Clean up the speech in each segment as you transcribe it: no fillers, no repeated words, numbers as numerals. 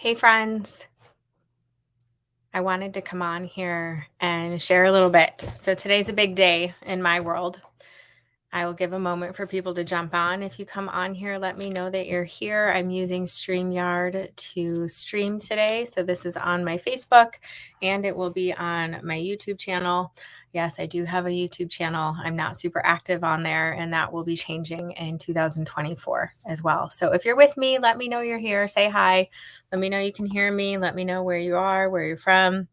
Hey, friends. I wanted to come on here and share a little bit. So, today's a big day in my world. I will give a moment for people to jump on. If you come on here, let me know that you're here. I'm using StreamYard to stream today. So, this is on my Facebook and it will be on my YouTube channel. Yes, I do have a YouTube channel. I'm not super active on there, and that will be changing in 2024 as well. So, if you're with me, let me know you're here. Say hi. Let me know you can hear me. Let me know where you are, where you're from.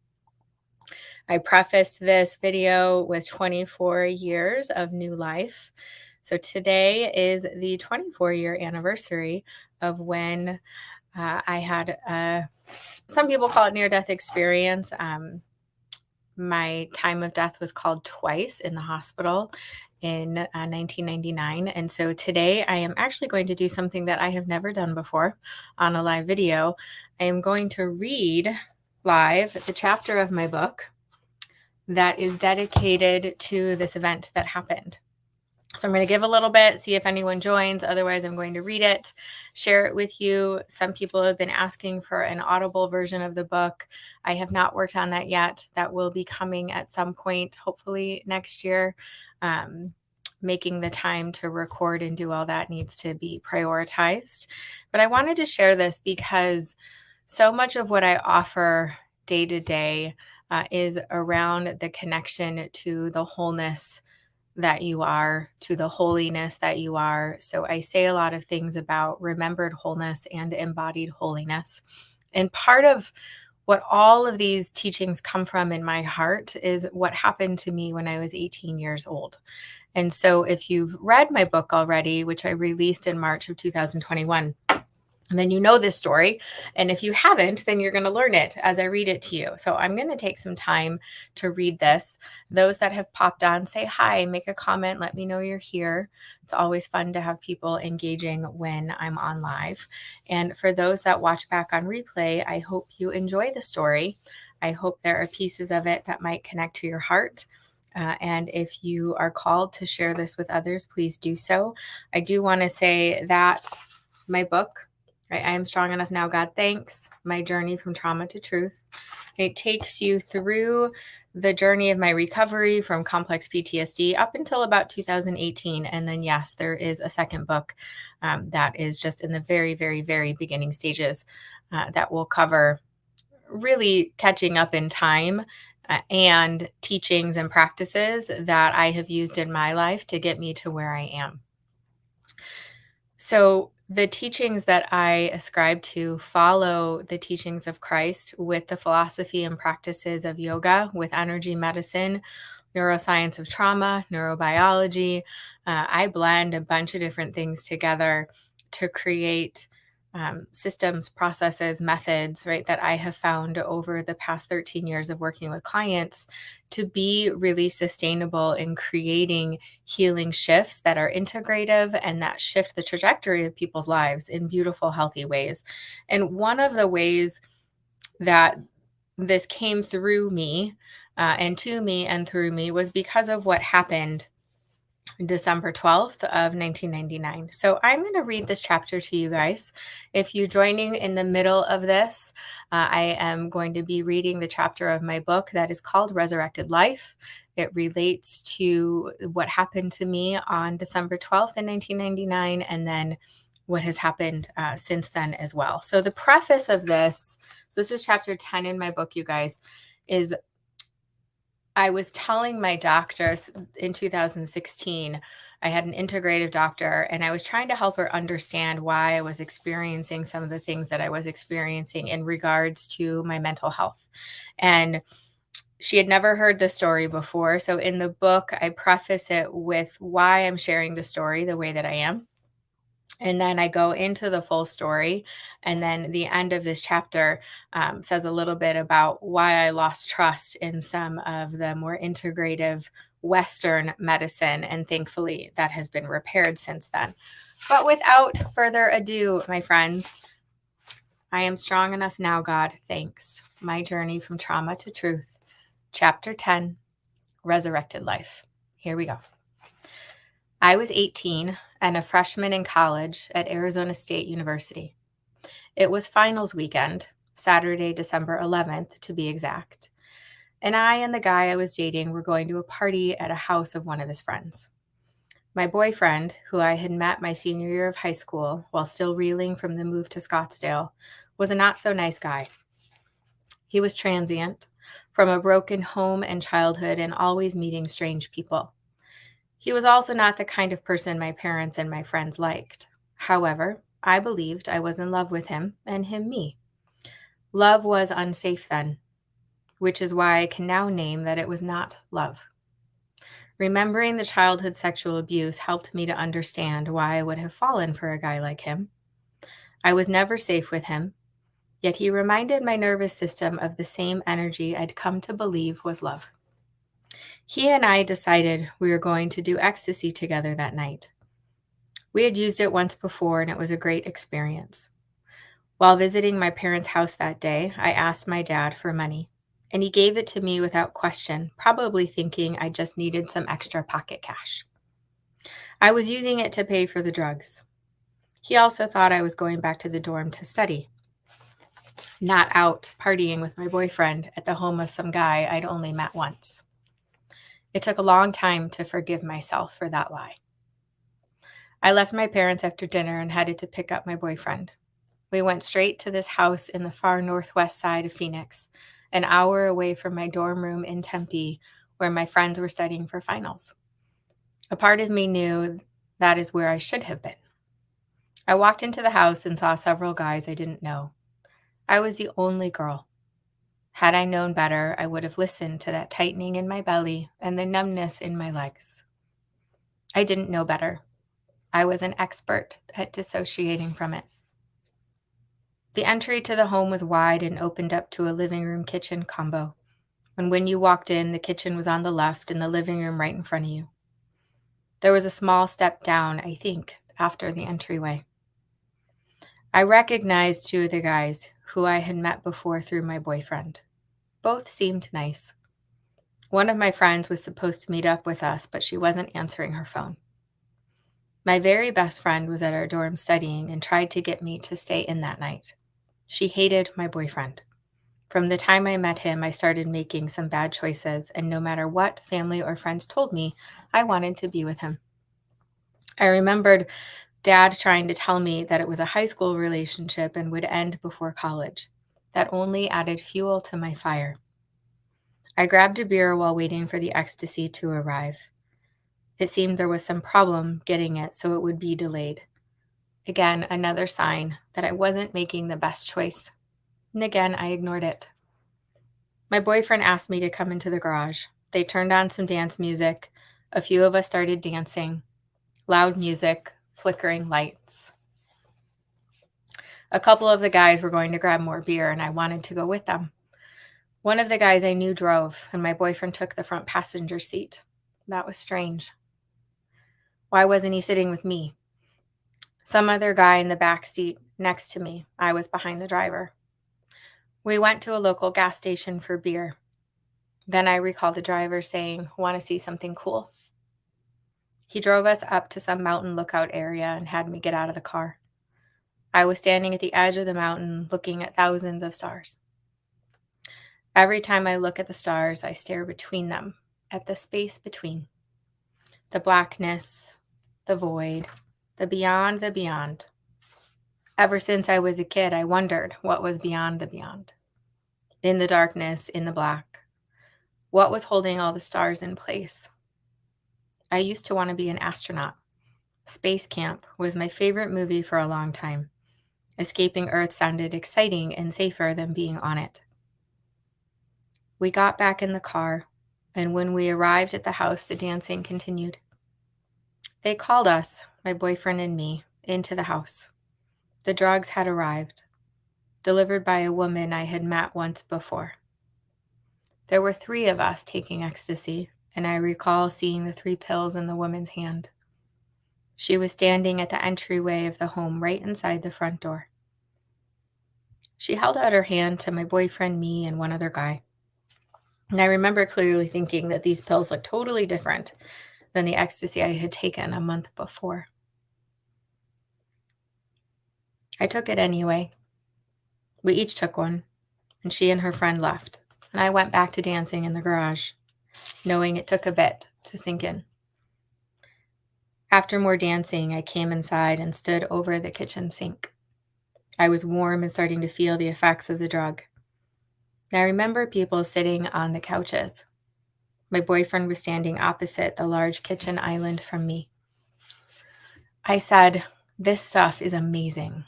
I prefaced this video with 24 years of new life. So today is the 24-year anniversary of when I had some people call it near-death experience. My time of death was called twice in the hospital in 1999. And so today I am actually going to do something that I have never done before on a live video. I am going to read live the chapter of my book that is dedicated to this event that happened. So I'm going to give a little bit, see if anyone joins. Otherwise, I'm going to read it, share it with you. Some people have been asking for an audible version of the book. I have not worked on that yet. That will be coming at some point, hopefully next year. Making the time to record and do all that needs to be prioritized. But I wanted to share this because so much of what I offer day to day is around the connection to the wholeness that you are, to the holiness that you are. So I say a lot of things about remembered wholeness and embodied holiness. And part of what all of these teachings come from in my heart is what happened to me when I was 18 years old. And so if you've read my book already, which I released in March of 2021, and then you know this story. And if you haven't, then you're going to learn it as I read it to you. So I'm going to take some time to read this. Those that have popped on, say hi, make a comment, let me know you're here. It's always fun to have people engaging when I'm on live. And for those that watch back on replay, I hope you enjoy the story. I hope there are pieces of it that might connect to your heart. And if you are called to share this with others, please do so. I do want to say that my book, right? I am strong enough now, God thanks. My journey from trauma to truth. It takes you through the journey of my recovery from complex PTSD up until about 2018. And then, yes, there is a second book that is just in the very, very, very beginning stages that will cover really catching up in time and teachings and practices that I have used in my life to get me to where I am. So, the teachings that I ascribe to follow the teachings of Christ with the philosophy and practices of yoga, with energy medicine, neuroscience of trauma, neurobiology. I blend a bunch of different things together to create systems, processes, methods, right, that I have found over the past 13 years of working with clients to be really sustainable in creating healing shifts that are integrative and that shift the trajectory of people's lives in beautiful, healthy ways. And one of the ways that this came through me and to me and through me was because of what happened December 12th of 1999. So I'm going to read this chapter to you guys. If you're joining in the middle of this, I am going to be reading the chapter of my book that is called Resurrected Life. It relates to what happened to me on December 12th in 1999 and then what has happened since then as well. So the preface of this, so this is chapter 10 in my book, you guys, is I was telling my doctor in 2016, I had an integrative doctor, and I was trying to help her understand why I was experiencing some of the things that I was experiencing in regards to my mental health. And she had never heard the story before. So in the book, I preface it with why I'm sharing the story the way that I am. And then I go into the full story. And then the end of this chapter says a little bit about why I lost trust in some of the more integrative Western medicine. And thankfully, that has been repaired since then. But without further ado, my friends, I am strong enough now, God, thanks. My journey from trauma to truth. Chapter 10, Resurrected Life. Here we go. I was 18 and a freshman in college at Arizona State University. It was finals weekend, Saturday, December 11th, to be exact. And I and the guy I was dating were going to a party at a house of one of his friends. My boyfriend, who I had met my senior year of high school while still reeling from the move to Scottsdale, was a not so nice guy. He was transient, from a broken home and childhood, and always meeting strange people. He was also not the kind of person my parents and my friends liked. However, I believed I was in love with him and him me. Love was unsafe then, which is why I can now name that it was not love. Remembering the childhood sexual abuse helped me to understand why I would have fallen for a guy like him. I was never safe with him, yet he reminded my nervous system of the same energy I'd come to believe was love. He and I decided we were going to do ecstasy together that night. We had used it once before and it was a great experience. While visiting my parents' house that day, I asked my dad for money, and he gave it to me without question, probably thinking I just needed some extra pocket cash. I was using it to pay for the drugs. He also thought I was going back to the dorm to study, not out partying with my boyfriend at the home of some guy I'd only met once. It took a long time to forgive myself for that lie. I left my parents after dinner and headed to pick up my boyfriend. We went straight to this house in the far northwest side of Phoenix, an hour away from my dorm room in Tempe, where my friends were studying for finals. A part of me knew that is where I should have been. I walked into the house and saw several guys I didn't know. I was the only girl. Had I known better, I would have listened to that tightening in my belly and the numbness in my legs. I didn't know better. I was an expert at dissociating from it. The entry to the home was wide and opened up to a living room kitchen combo. And when you walked in, the kitchen was on the left and the living room right in front of you. There was a small step down, I think, after the entryway. I recognized two of the guys who I had met before through my boyfriend. Both seemed nice. One of my friends was supposed to meet up with us, but she wasn't answering her phone. My very best friend was at our dorm studying and tried to get me to stay in that night. She hated my boyfriend. From the time I met him, I started making some bad choices, and no matter what family or friends told me, I wanted to be with him. I remembered Dad trying to tell me that it was a high school relationship and would end before college. That only added fuel to my fire. I grabbed a beer while waiting for the ecstasy to arrive. It seemed there was some problem getting it, so it would be delayed. Again, another sign that I wasn't making the best choice. And again, I ignored it. My boyfriend asked me to come into the garage. They turned on some dance music. A few of us started dancing. Loud music, flickering lights. A couple of the guys were going to grab more beer, and I wanted to go with them. One of the guys I knew drove, and my boyfriend took the front passenger seat. That was strange. Why wasn't he sitting with me? Some other guy in the back seat next to me. I was behind the driver. We went to a local gas station for beer. Then I recall the driver saying, "Want to see something cool?" He drove us up to some mountain lookout area and had me get out of the car. I was standing at the edge of the mountain looking at thousands of stars. Every time I look at the stars, I stare between them, at the space between. The blackness, the void, the beyond the beyond. Ever since I was a kid, I wondered what was beyond the beyond. In the darkness, in the black. What was holding all the stars in place? I used to want to be an astronaut. Space Camp was my favorite movie for a long time. Escaping Earth sounded exciting and safer than being on it. We got back in the car, and when we arrived at the house, the dancing continued. They called us, my boyfriend and me, into the house. The drugs had arrived, delivered by a woman I had met once before. There were 3 of us taking ecstasy, and I recall seeing the 3 pills in the woman's hand. She was standing at the entryway of the home right inside the front door. She held out her hand to my boyfriend, me, and one other guy. And I remember clearly thinking that these pills looked totally different than the ecstasy I had taken a month before. I took it anyway. We each took one, and she and her friend left, and I went back to dancing in the garage, knowing it took a bit to sink in. After more dancing, I came inside and stood over the kitchen sink. I was warm and starting to feel the effects of the drug. I remember people sitting on the couches. My boyfriend was standing opposite the large kitchen island from me. I said, "This stuff is amazing."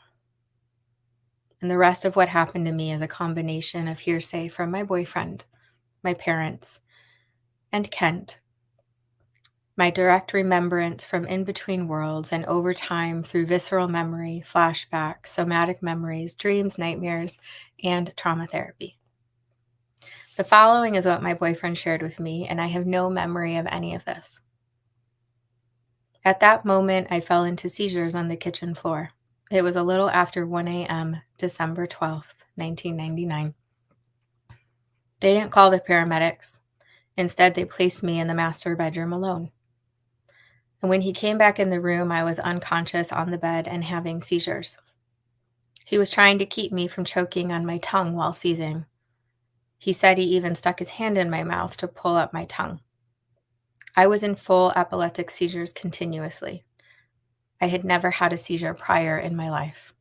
And the rest of what happened to me is a combination of hearsay from my boyfriend, my parents, and Kent. My direct remembrance from in between worlds and over time through visceral memory, flashbacks, somatic memories, dreams, nightmares, and trauma therapy. The following is what my boyfriend shared with me, and I have no memory of any of this. At that moment, I fell into seizures on the kitchen floor. It was a little after 1 a.m., December 12th, 1999. They didn't call the paramedics. Instead, they placed me in the master bedroom alone. And when he came back in the room, I was unconscious on the bed and having seizures. He was trying to keep me from choking on my tongue while seizing. He said he even stuck his hand in my mouth to pull up my tongue. I was in full epileptic seizures continuously. I had never had a seizure prior in my life.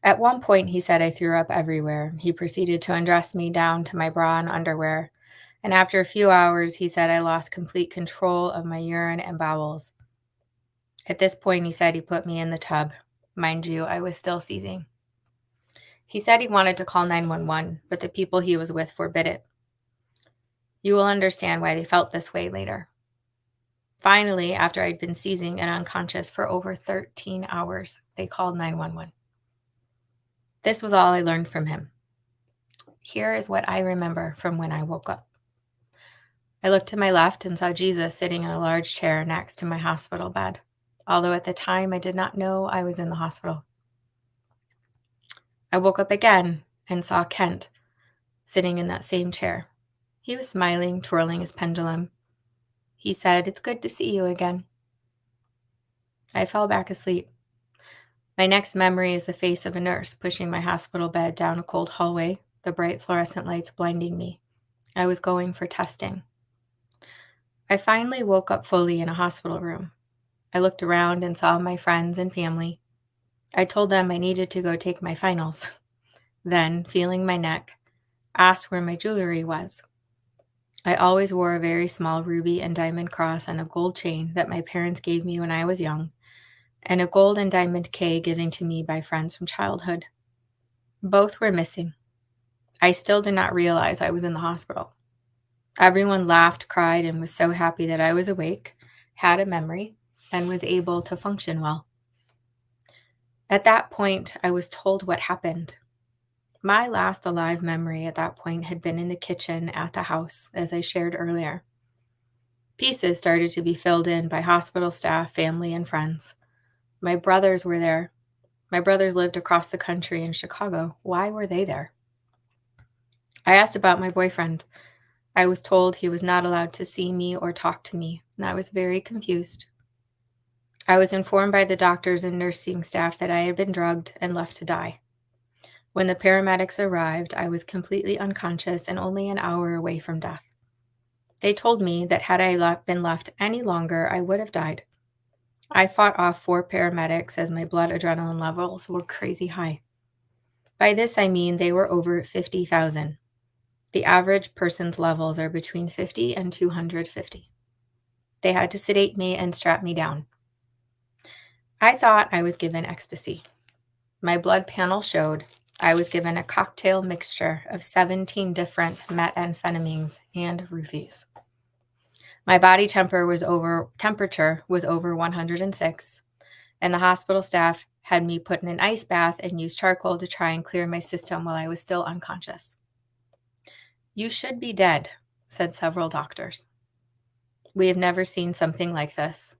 At one point, he said I threw up everywhere. He proceeded to undress me down to my bra and underwear. And after a few hours, he said I lost complete control of my urine and bowels. At this point, he said he put me in the tub. Mind you, I was still seizing. He said he wanted to call 911, but the people he was with forbid it. You will understand why they felt this way later. Finally, after I'd been seizing and unconscious for over 13 hours, they called 911. This was all I learned from him. Here is what I remember from when I woke up. I looked to my left and saw Jesus sitting in a large chair next to my hospital bed, although at the time I did not know I was in the hospital. I woke up again and saw Kent sitting in that same chair. He was smiling, twirling his pendulum. He said, "It's good to see you again." I fell back asleep. My next memory is the face of a nurse pushing my hospital bed down a cold hallway, the bright fluorescent lights blinding me. I was going for testing. I finally woke up fully in a hospital room. I looked around and saw my friends and family. I told them I needed to go take my finals. Then, feeling my neck, asked where my jewelry was. I always wore a very small ruby and diamond cross and a gold chain that my parents gave me when I was young, and a gold and diamond K given to me by friends from childhood. Both were missing. I still did not realize I was in the hospital. Everyone laughed, cried, and was so happy that I was awake, had a memory, and was able to function well. At that point, I was told what happened. My last alive memory at that point had been in the kitchen at the house, as I shared earlier. Pieces started to be filled in by hospital staff, family, and friends. My brothers were there. My brothers lived across the country in Chicago. Why were they there? I asked about my boyfriend. I was told he was not allowed to see me or talk to me, and I was very confused. I was informed by the doctors and nursing staff that I had been drugged and left to die. When the paramedics arrived, I was completely unconscious and only an hour away from death. They told me that had I been left any longer, I would have died. I fought off 4 paramedics as my blood adrenaline levels were crazy high. By this, I mean they were over 50,000. The average person's levels are between 50 and 250. They had to sedate me and strap me down. I thought I was given ecstasy. My blood panel showed I was given a cocktail mixture of 17 different methamphetamines and roofies. My body temperature was over 106, and the hospital staff had me put in an ice bath and use charcoal to try and clear my system while I was still unconscious. "You should be dead," said several doctors. "We have never seen something like this.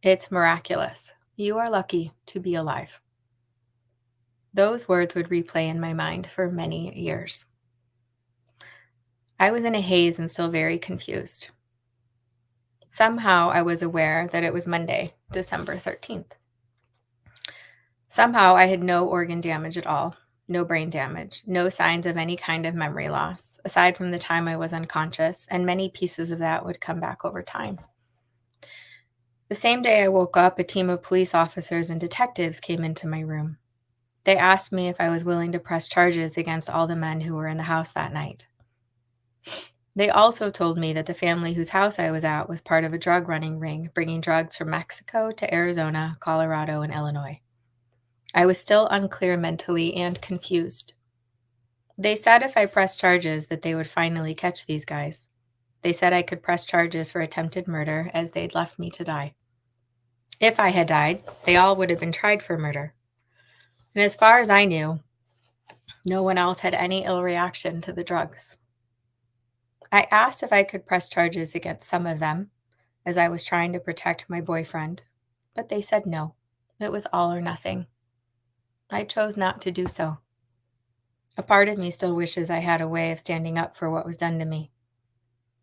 It's miraculous. You are lucky to be alive." Those words would replay in my mind for many years. I was in a haze and still very confused. Somehow I was aware that it was Monday, December 13th. Somehow I had no organ damage at all. no brain damage, no signs of any kind of memory loss, aside from the time I was unconscious, and many pieces of that would come back over time. The same day I woke up, a team of police officers and detectives came into my room. They asked me if I was willing to press charges against all the men who were in the house that night. They also told me that the family whose house I was at was part of a drug running ring, bringing drugs from Mexico to Arizona, Colorado, and Illinois. I was still unclear mentally and confused. They said if I pressed charges that they would finally catch these guys. They said I could press charges for attempted murder as they'd left me to die. If I had died, they all would have been tried for murder. And as far as I knew, no one else had any ill reaction to the drugs. I asked if I could press charges against some of them, as I was trying to protect my boyfriend, but they said no. It was all or nothing. I chose not to do so. A part of me still wishes I had a way of standing up for what was done to me.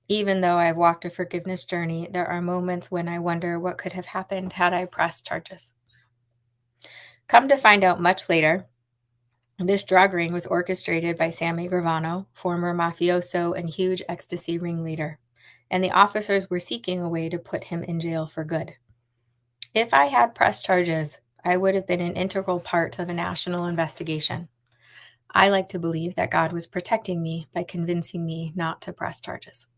Even though I've walked a forgiveness journey, there are moments when I wonder what could have happened had I pressed charges. Come to find out much later, this drug ring was orchestrated by Sammy Gravano, former mafioso and huge ecstasy ringleader, and the officers were seeking a way to put him in jail for good. If I had pressed charges, I would have been an integral part of a national investigation. I like to believe that God was protecting me by convincing me not to press charges.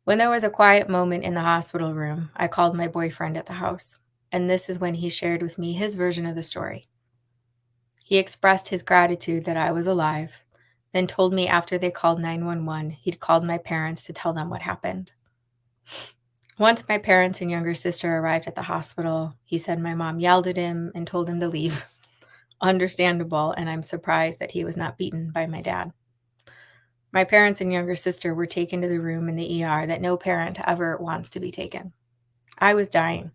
When there was a quiet moment in the hospital room, I called my boyfriend at the house, and this is when he shared with me his version of the story. He expressed his gratitude that I was alive, then told me after they called 911, he'd called my parents to tell them what happened. Once my parents and younger sister arrived at the hospital, he said my mom yelled at him and told him to leave. Understandable, and I'm surprised that he was not beaten by my dad. My parents and younger sister were taken to the room in the ER that no parent ever wants to be taken. I was dying.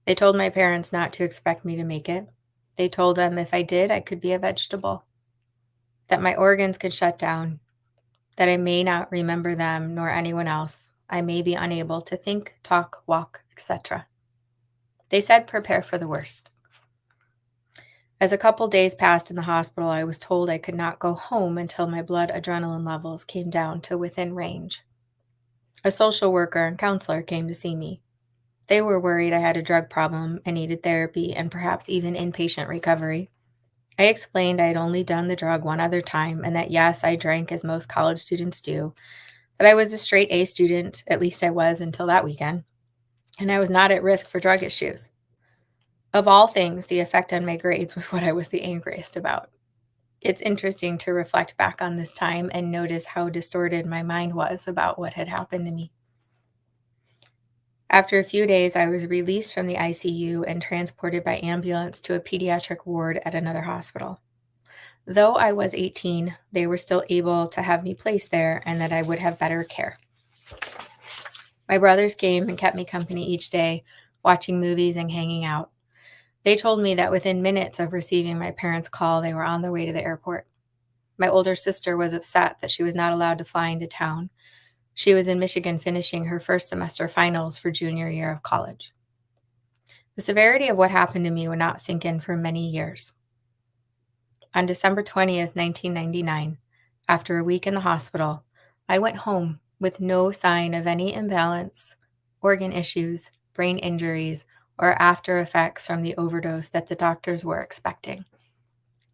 They told my parents not to expect me to make it. They told them if I did, I could be a vegetable, that my organs could shut down, that I may not remember them nor anyone else. I may be unable to think, talk, walk, etc. They said prepare for the worst. As a couple days passed in the hospital, I was told I could not go home until my blood adrenaline levels came down to within range. A social worker and counselor came to see me. They were worried I had a drug problem and needed therapy and perhaps even inpatient recovery. I explained I had only done the drug one other time and that yes, I drank as most college students do, that I was a straight A student, at least I was until that weekend, and I was not at risk for drug issues. Of all things, the effect on my grades was what I was the angriest about. It's interesting to reflect back on this time and notice how distorted my mind was about what had happened to me. After a few days, I was released from the ICU and transported by ambulance to a pediatric ward at another hospital. Though I was 18, they were still able to have me placed there and that I would have better care. My brothers came and kept me company each day, watching movies and hanging out. They told me that within minutes of receiving my parents' call, they were on their way to the airport. My older sister was upset that she was not allowed to fly into town. She was in Michigan finishing her first semester finals for junior year of college. The severity of what happened to me would not sink in for many years. On December 20th, 1999, after a week in the hospital, I went home with no sign of any imbalance, organ issues, brain injuries, or after effects from the overdose that the doctors were expecting.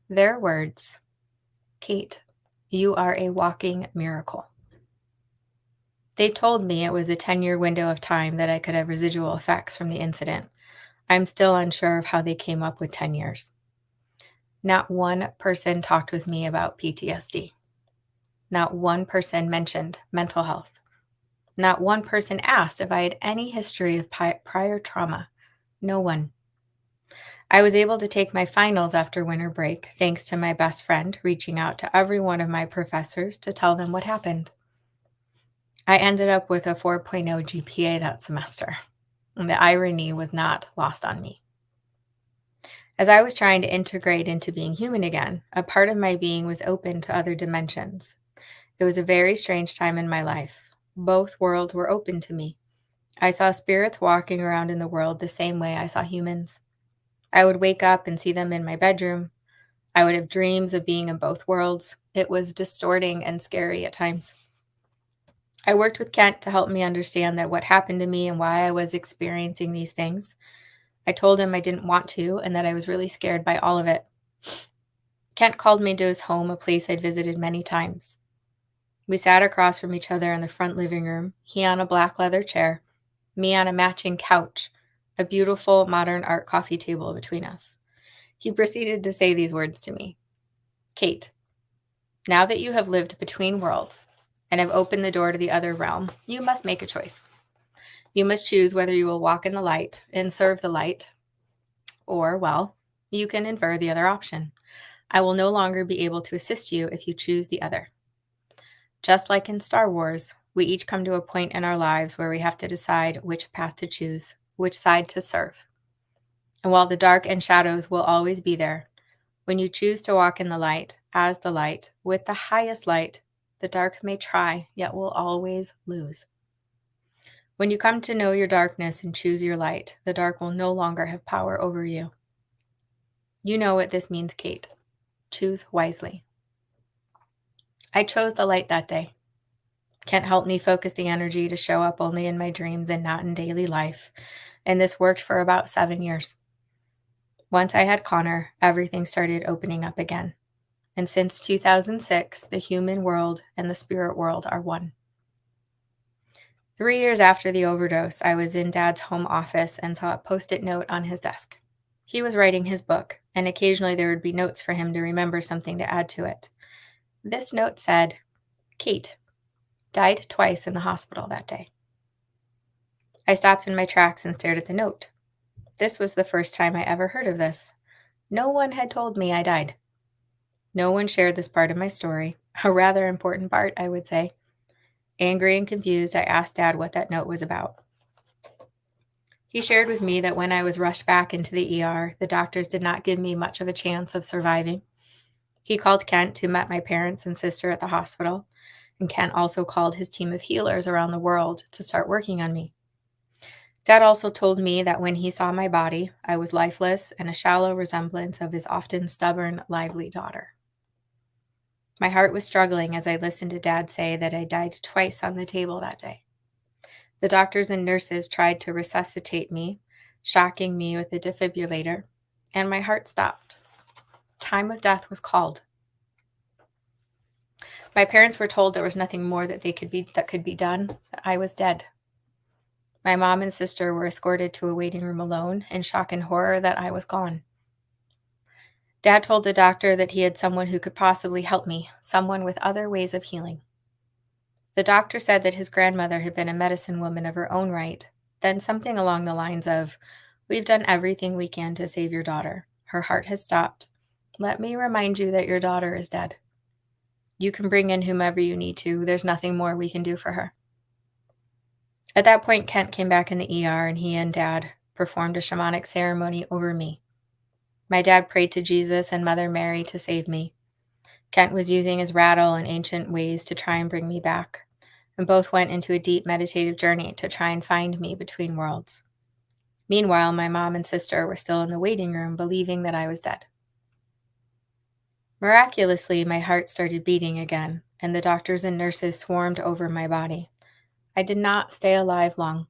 Their words, "Kate, you are a walking miracle." They told me it was a 10-year window of time that I could have residual effects from the incident. I'm still unsure of how they came up with 10 years. Not one person talked with me about PTSD. Not one person mentioned mental health. Not one person asked if I had any history of prior trauma. No one. I was able to take my finals after winter break, thanks to my best friend reaching out to every one of my professors to tell them what happened. I ended up with a 4.0 GPA that semester, and the irony was not lost on me. As I was trying to integrate into being human again, a part of my being was open to other dimensions. It was a very strange time in my life. Both worlds were open to me. I saw spirits walking around in the world the same way I saw humans. I would wake up and see them in my bedroom. I would have dreams of being in both worlds. It was distorting and scary at times. I worked with Kent to help me understand that what happened to me and why I was experiencing these things. I told him I didn't want to and that I was really scared by all of it. Kent called me to his home, a place I'd visited many times. We sat across from each other in the front living room, he on a black leather chair, me on a matching couch, a beautiful modern art coffee table between us. He proceeded to say these words to me. Kate, now that you have lived between worlds and have opened the door to the other realm, you must make a choice. You must choose whether you will walk in the light and serve the light, or, well, you can infer the other option. I will no longer be able to assist you if you choose the other. Just like in Star Wars, we each come to a point in our lives where we have to decide which path to choose, which side to serve. And while the dark and shadows will always be there, when you choose to walk in the light, as the light, with the highest light, the dark may try, yet will always lose. When you come to know your darkness and choose your light, the dark will no longer have power over you. You know what this means, Kate. Choose wisely. I chose the light that day. Kent helped me focus the energy to show up only in my dreams and not in daily life, and this worked for about 7 years. Once I had Connor, everything started opening up again. And since 2006, the human world and the spirit world are one. 3 years after the overdose, I was in Dad's home office and saw a Post-it note on his desk. He was writing his book, and occasionally there would be notes for him to remember something to add to it. This note said, Kate, died twice in the hospital that day. I stopped in my tracks and stared at the note. This was the first time I ever heard of this. No one had told me I died. No one shared this part of my story, a rather important part, I would say. Angry and confused, I asked Dad what that note was about. He shared with me that when I was rushed back into the ER, the doctors did not give me much of a chance of surviving. He called Kent, who met my parents and sister at the hospital, and Kent also called his team of healers around the world to start working on me. Dad also told me that when he saw my body, I was lifeless and a shallow resemblance of his often stubborn, lively daughter. My heart was struggling as I listened to Dad say that I died twice on the table that day. The doctors and nurses tried to resuscitate me, shocking me with a defibrillator, and my heart stopped. Time of death was called. My parents were told there was nothing more that could be done, that I was dead. My mom and sister were escorted to a waiting room alone, in shock and horror that I was gone. Dad told the doctor that he had someone who could possibly help me, someone with other ways of healing. The doctor said that his grandmother had been a medicine woman of her own right, then something along the lines of, "We've done everything we can to save your daughter. Her heart has stopped. Let me remind you that your daughter is dead. You can bring in whomever you need to. There's nothing more we can do for her." At that point, Kent came back in the ER and he and Dad performed a shamanic ceremony over me. My dad prayed to Jesus and Mother Mary to save me. Kent was using his rattle and ancient ways to try and bring me back, and both went into a deep meditative journey to try and find me between worlds. Meanwhile, my mom and sister were still in the waiting room, believing that I was dead. Miraculously, my heart started beating again, and the doctors and nurses swarmed over my body. I did not stay alive long.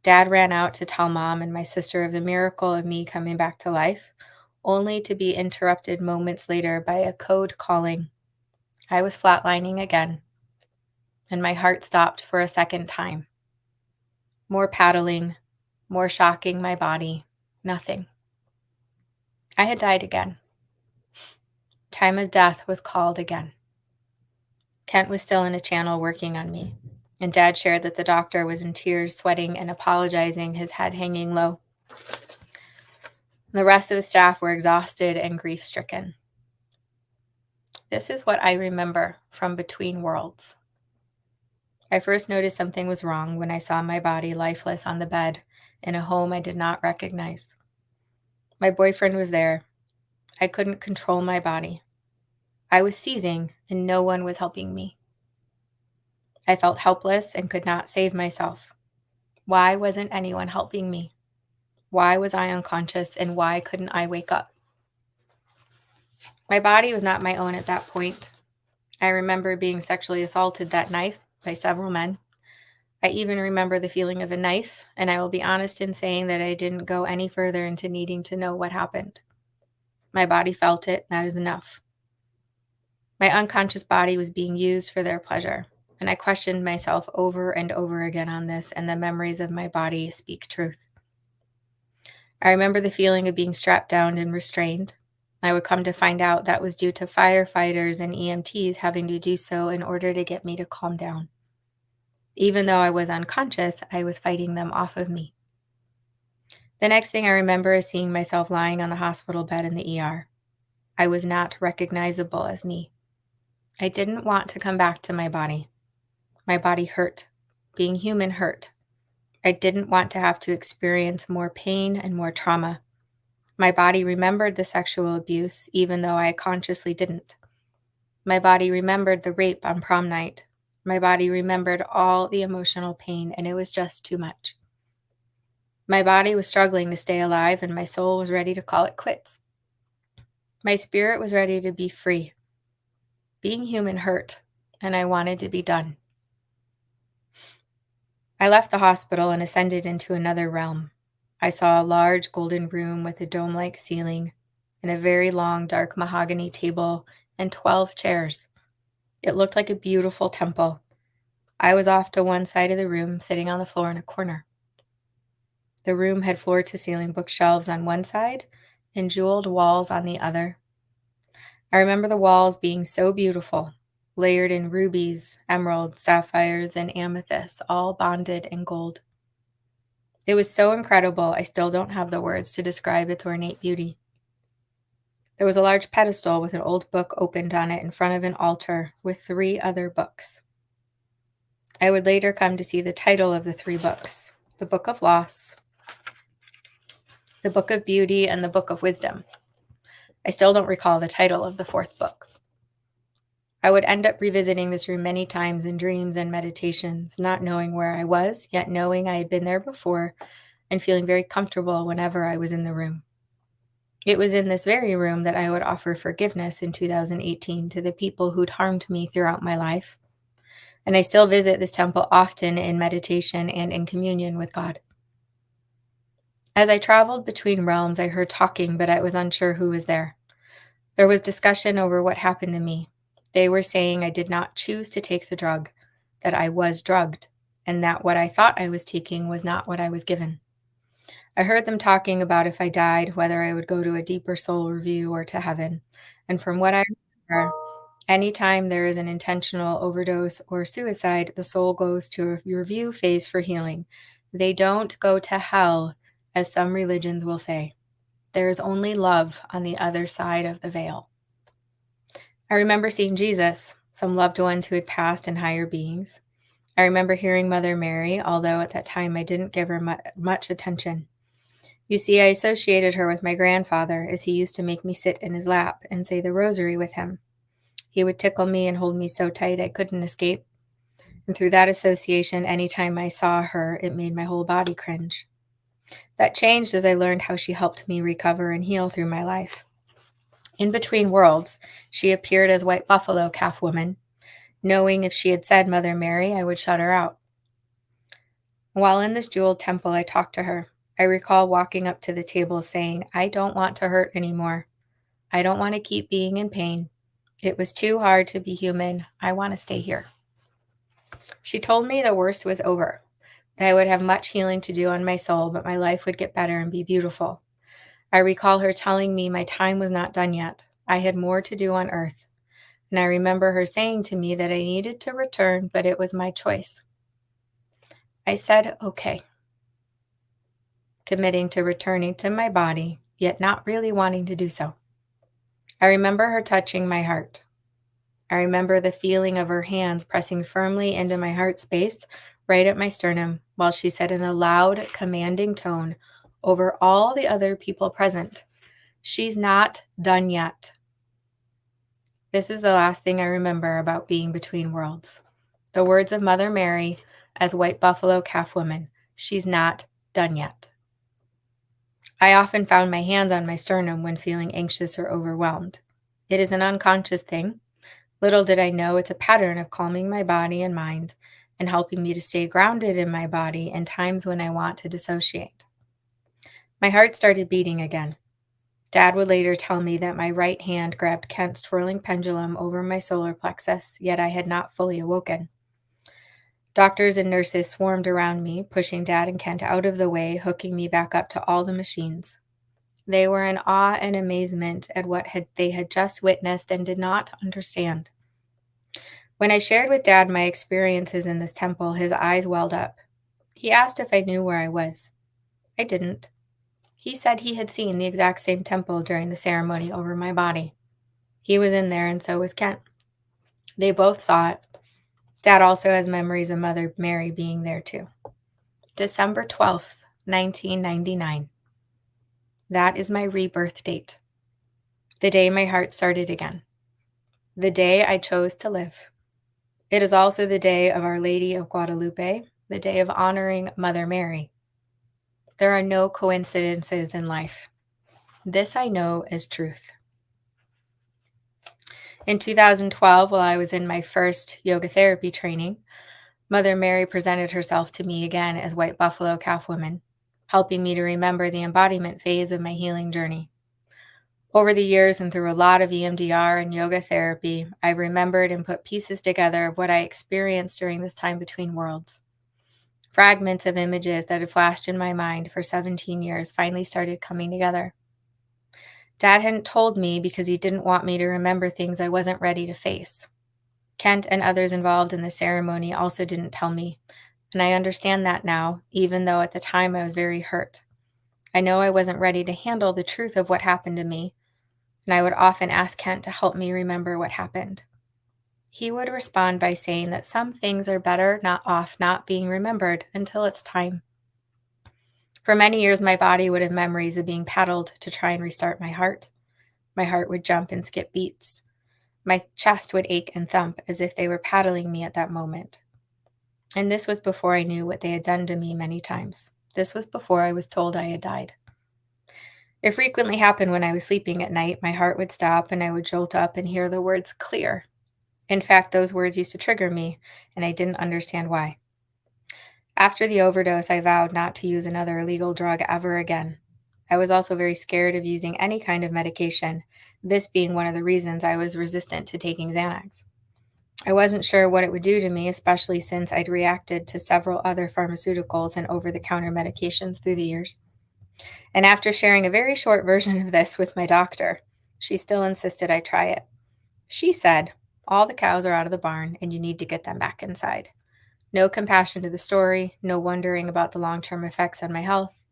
Dad ran out to tell Mom and my sister of the miracle of me coming back to life, only to be interrupted moments later by a code calling. I was flatlining again, and my heart stopped for a second time. More paddling, more shocking my body, nothing. I had died again. Time of death was called again. Kent was still in a channel working on me, and Dad shared that the doctor was in tears, sweating and apologizing, his head hanging low. The rest of the staff were exhausted and grief-stricken. This is what I remember from Between Worlds. I first noticed something was wrong when I saw my body lifeless on the bed in a home I did not recognize. My boyfriend was there. I couldn't control my body. I was seizing, and no one was helping me. I felt helpless and could not save myself. Why wasn't anyone helping me? Why was I unconscious, and why couldn't I wake up? My body was not my own at that point. I remember being sexually assaulted that night by several men. I even remember the feeling of a knife, and I will be honest in saying that I didn't go any further into needing to know what happened. My body felt it, that is enough. My unconscious body was being used for their pleasure, and I questioned myself over and over again on this, and the memories of my body speak truth. I remember the feeling of being strapped down and restrained. I would come to find out that was due to firefighters and EMTs having to do so in order to get me to calm down. Even though I was unconscious, I was fighting them off of me. The next thing I remember is seeing myself lying on the hospital bed in the ER. I was not recognizable as me. I didn't want to come back to my body. My body hurt. Being human hurt. I didn't want to have to experience more pain and more trauma. My body remembered the sexual abuse, even though I consciously didn't. My body remembered the rape on prom night. My body remembered all the emotional pain, and it was just too much. My body was struggling to stay alive, and my soul was ready to call it quits. My spirit was ready to be free. Being human hurt, and I wanted to be done. I left the hospital and ascended into another realm. I saw a large golden room with a dome-like ceiling and a very long dark mahogany table and 12 chairs. It looked like a beautiful temple. I was off to one side of the room, sitting on the floor in a corner. The room had floor-to-ceiling bookshelves on one side and jeweled walls on the other. I remember the walls being so beautiful, layered in rubies, emeralds, sapphires, and amethysts, all bonded in gold. It was so incredible, I still don't have the words to describe its ornate beauty. There was a large pedestal with an old book opened on it in front of an altar with 3 other books. I would later come to see the title of the 3 books: the Book of Loss, the Book of Beauty, and the Book of Wisdom. I still don't recall the title of the 4th book. I would end up revisiting this room many times in dreams and meditations, not knowing where I was, yet knowing I had been there before and feeling very comfortable whenever I was in the room. It was in this very room that I would offer forgiveness in 2018 to the people who'd harmed me throughout my life. And I still visit this temple often in meditation and in communion with God. As I traveled between realms, I heard talking, but I was unsure who was there. There was discussion over what happened to me. They were saying I did not choose to take the drug, that I was drugged, and that what I thought I was taking was not what I was given. I heard them talking about if I died, whether I would go to a deeper soul review or to heaven. And from what I remember, anytime there is an intentional overdose or suicide, the soul goes to a review phase for healing. They don't go to hell, as some religions will say. There is only love on the other side of the veil. I remember seeing Jesus, some loved ones who had passed, and higher beings. I remember hearing Mother Mary, although at that time I didn't give her much attention. You see, I associated her with my grandfather, as he used to make me sit in his lap and say the rosary with him. He would tickle me and hold me so tight I couldn't escape. And through that association, anytime I saw her, it made my whole body cringe. That changed as I learned how she helped me recover and heal through my life. In between worlds, she appeared as White Buffalo Calf Woman, knowing if she had said Mother Mary, I would shut her out. While in this jeweled temple, I talked to her. I recall walking up to the table saying, I don't want to hurt anymore. I don't want to keep being in pain. It was too hard to be human. I want to stay here. She told me the worst was over, that I would have much healing to do on my soul, but my life would get better and be beautiful. I recall her telling me my time was not done yet. I had more to do on earth. And I remember her saying to me that I needed to return, but it was my choice. I said, okay, committing to returning to my body, yet not really wanting to do so. I remember her touching my heart. I remember the feeling of her hands pressing firmly into my heart space, right at my sternum, while she said in a loud, commanding tone over all the other people present, she's not done yet. This is the last thing I remember about being between worlds. The words of Mother Mary as White Buffalo Calf Woman, she's not done yet. I often found my hands on my sternum when feeling anxious or overwhelmed. It is an unconscious thing. Little did I know it's a pattern of calming my body and mind and helping me to stay grounded in my body in times when I want to dissociate. My heart started beating again. Dad would later tell me that my right hand grabbed Kent's twirling pendulum over my solar plexus, yet I had not fully awoken. Doctors and nurses swarmed around me, pushing Dad and Kent out of the way, hooking me back up to all the machines. They were in awe and amazement at what they had just witnessed and did not understand. When I shared with Dad my experiences in this temple, his eyes welled up. He asked if I knew where I was. I didn't. He said he had seen the exact same temple during the ceremony over my body. He was in there, and so was Kent. They both saw it. Dad also has memories of Mother Mary being there too. December 12th, 1999. That is my rebirth date. The day my heart started again. The day I chose to live. It is also the day of Our Lady of Guadalupe, the day of honoring Mother Mary. There are no coincidences in life. This I know is truth. In 2012, while I was in my first yoga therapy training, Mother Mary presented herself to me again as White Buffalo Calf Woman, helping me to remember the embodiment phase of my healing journey. Over the years and through a lot of EMDR and yoga therapy, I've remembered and put pieces together of what I experienced during this time between worlds. Fragments of images that had flashed in my mind for 17 years finally started coming together. Dad hadn't told me because he didn't want me to remember things I wasn't ready to face. Kent and others involved in the ceremony also didn't tell me, and I understand that now, even though at the time I was very hurt. I know I wasn't ready to handle the truth of what happened to me, and I would often ask Kent to help me remember what happened. He would respond by saying that some things are better not being remembered until it's time. For many years, my body would have memories of being paddled to try and restart my heart. My heart would jump and skip beats. My chest would ache and thump as if they were paddling me at that moment. And this was before I knew what they had done to me many times. This was before I was told I had died. It frequently happened when I was sleeping at night. My heart would stop and I would jolt up and hear the words clear. In fact, those words used to trigger me, and I didn't understand why. After the overdose, I vowed not to use another illegal drug ever again. I was also very scared of using any kind of medication, this being one of the reasons I was resistant to taking Xanax. I wasn't sure what it would do to me, especially since I'd reacted to several other pharmaceuticals and over-the-counter medications through the years. And after sharing a very short version of this with my doctor, she still insisted I try it. She said, "All the cows are out of the barn and you need to get them back inside." No compassion to the story, no wondering about the long-term effects on my health,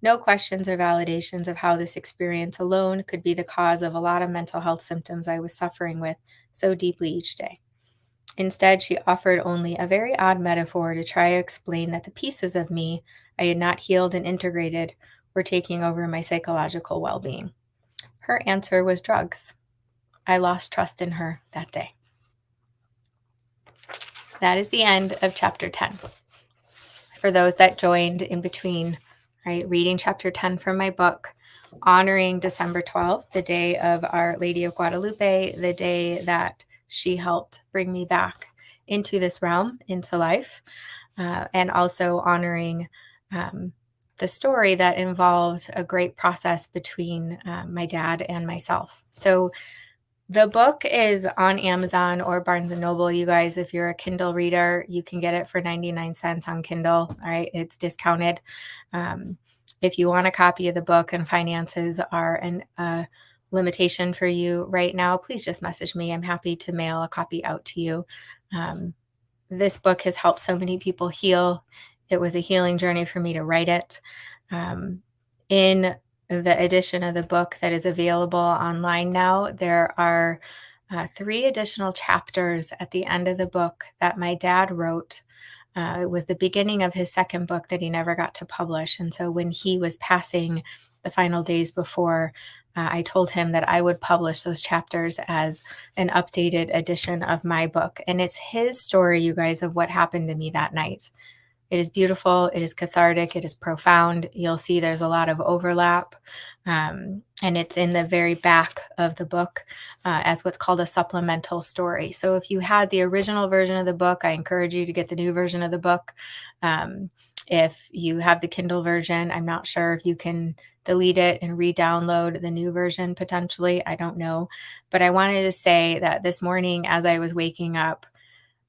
no questions or validations of how this experience alone could be the cause of a lot of mental health symptoms I was suffering with so deeply each day. Instead, she offered only a very odd metaphor to try to explain that the pieces of me I had not healed and integrated were taking over my psychological well-being. Her answer was drugs. I lost trust in her that day. That is the end of chapter 10. For those that joined in between, right, reading chapter 10 from my book, honoring December 12th, the day of Our Lady of Guadalupe, the day that she helped bring me back into this realm, into life, and also honoring the story that involved a great process between my dad and myself. So the book is on Amazon or Barnes & Noble. You guys, if you're a Kindle reader, you can get it for 99 cents on Kindle. All right, it's discounted. If you want a copy of the book and finances are a limitation for you right now, please just message me. I'm happy to mail a copy out to you. This book has helped so many people heal. It was a healing journey for me to write it. In the edition of the book that is available online now, there are 3 additional chapters at the end of the book that my dad wrote. It was the beginning of his second book that he never got to publish. And so when he was passing the final days before, I told him that I would publish those chapters as an updated edition of my book. And it's his story, you guys, of what happened to me that night. It is beautiful. It is cathartic. It is profound. You'll see there's a lot of overlap. And it's in the very back of the book as what's called a supplemental story. So if you had the original version of the book, I encourage you to get the new version of the book. If you have the Kindle version, I'm not sure if you can delete it and re-download the new version potentially. I don't know. But I wanted to say that this morning as I was waking up,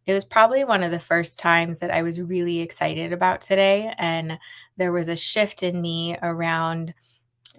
it was probably one of the first times that I was really excited about today. And there was a shift in me around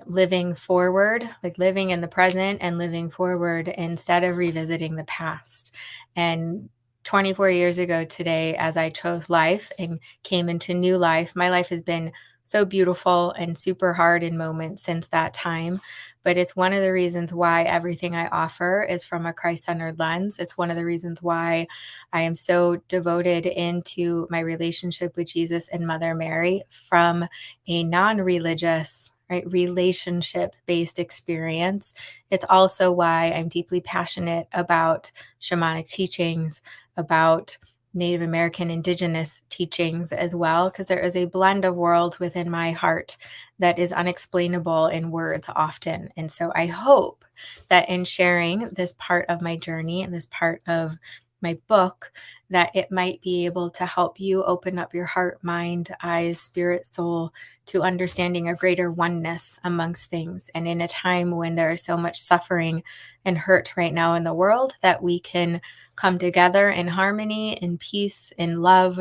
living forward, like living in the present and living forward instead of revisiting the past. And 24 years ago today, as I chose life and came into new life, my life has been so beautiful and super hard in moments since that time. But it's one of the reasons why everything I offer is from a Christ centered lens. It's one of the reasons why I am so devoted into my relationship with Jesus and Mother Mary from a non religious, right, relationship based experience. It's also why I'm deeply passionate about shamanic teachings, about Native American indigenous teachings as well, because there is a blend of worlds within my heart that is unexplainable in words often. And so I hope that in sharing this part of my journey and this part of my book, that it might be able to help you open up your heart, mind, eyes, spirit, soul to understanding a greater oneness amongst things. And in a time when there is so much suffering and hurt right now in the world, that we can come together in harmony, in peace, in love,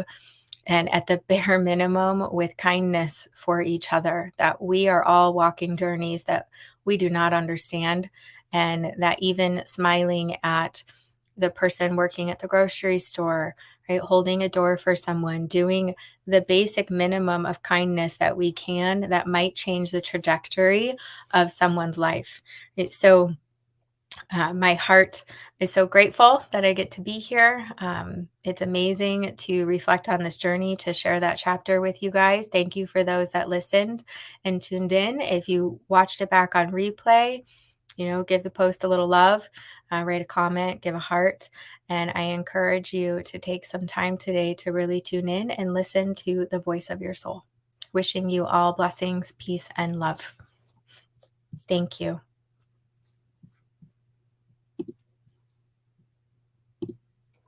and at the bare minimum with kindness for each other, that we are all walking journeys that we do not understand, and that even smiling at the person working at the grocery store, right, holding a door for someone, doing the basic minimum of kindness that we can, that might change the trajectory of someone's life. So my heart is so grateful that I get to be here. It's amazing to reflect on this journey, to share that chapter with you guys. Thank you for those that listened and tuned in. If you watched it back on replay, give the post a little love, write a comment, give a heart. And I encourage you to take some time today to really tune in and listen to the voice of your soul. Wishing you all blessings, peace, and love. Thank you.